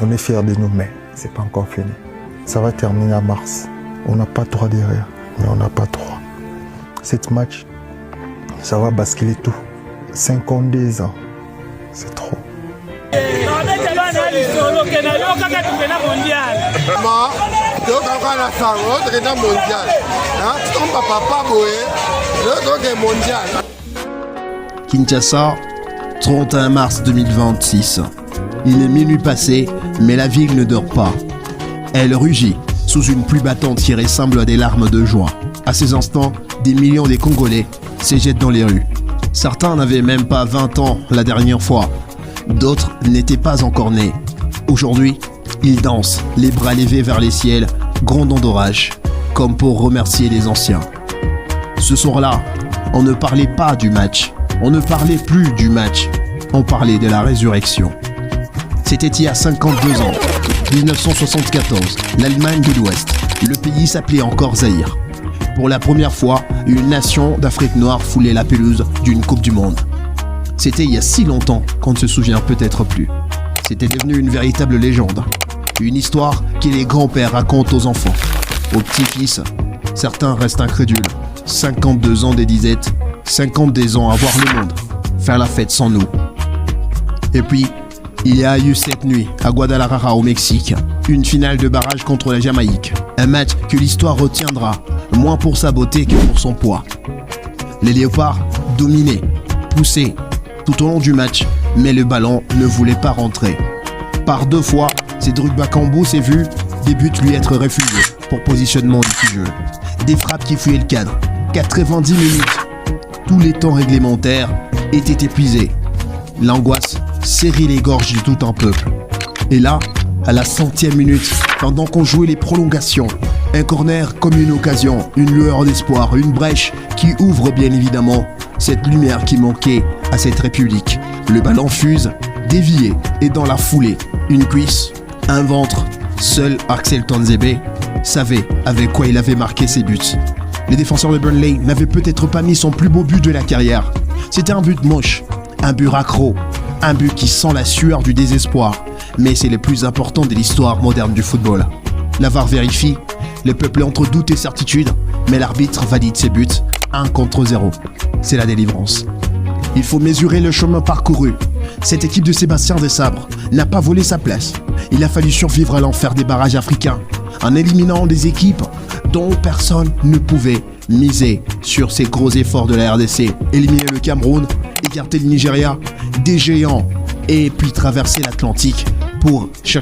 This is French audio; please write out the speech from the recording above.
On est fiers de nous, mais ce n'est pas encore fini. Ça va terminer en mars. On n'a pas 3 derrière, mais on n'a pas 3. Cette match, ça va basculer tout. 52 ans, c'est trop. Kinshasa, 31 mars 2026. Il est minuit passé, mais la ville ne dort pas. Elle rugit sous une pluie battante qui ressemble à des larmes de joie. À ces instants, des millions de Congolais se jettent dans les rues. Certains n'avaient même pas 20 ans la dernière fois. D'autres n'étaient pas encore nés. Aujourd'hui, ils dansent, les bras levés vers les ciels, grondant d'orage, comme pour remercier les anciens. Ce soir-là, on ne parlait pas du match. On ne parlait plus du match. On parlait de la résurrection. C'était il y a 52 ans, 1974, l'Allemagne de l'Ouest. Le pays s'appelait encore Zaïre. Pour la première fois, une nation d'Afrique noire foulait la pelouse d'une Coupe du Monde. C'était il y a si longtemps qu'on ne se souvient peut-être plus. C'était devenu une véritable légende. Une histoire que les grands-pères racontent aux enfants, aux petits-fils. Certains restent incrédules. 52 ans de disette, 52 ans à voir le monde, faire la fête sans nous. Et puis, il y a eu cette nuit, à Guadalajara au Mexique, une finale de barrage contre la Jamaïque. Un match que l'histoire retiendra, moins pour sa beauté que pour son poids. Les Léopards dominaient, poussaient tout au long du match, mais le ballon ne voulait pas rentrer. Par 2 fois, Cédric Bakambu s'est vu des buts lui être refusés pour positionnement litigieux. Des frappes qui fuyaient le cadre. 90 minutes. Tous les temps réglementaires étaient épuisés. L'angoisse serrait les gorges de tout un peuple. Et là, à la 100e minute, pendant qu'on jouait les prolongations, un corner comme une occasion, une lueur d'espoir, une brèche qui ouvre bien évidemment cette lumière qui manquait à cette république. Le ballon fuse, dévié et dans la foulée, une cuisse, un ventre. Seul Axel Tuanzebe savait avec quoi il avait marqué ses buts. Les défenseurs de Burnley n'avaient peut-être pas mis son plus beau but de la carrière. C'était un but moche, un but raccro, un but qui sent la sueur du désespoir. Mais c'est le plus important de l'histoire moderne du football. La VAR vérifie, le peuple est entre doute et certitude, mais l'arbitre valide ses buts 1 contre 0. C'est la délivrance. Il faut mesurer le chemin parcouru. Cette équipe de Sébastien Desabre n'a pas volé sa place. Il a fallu survivre à l'enfer des barrages africains, en éliminant des équipes dont personne ne pouvait miser sur ces gros efforts de la RDC. Éliminer le Cameroun, écarter le Nigeria, des géants, et puis traverser l'Atlantique pour chercher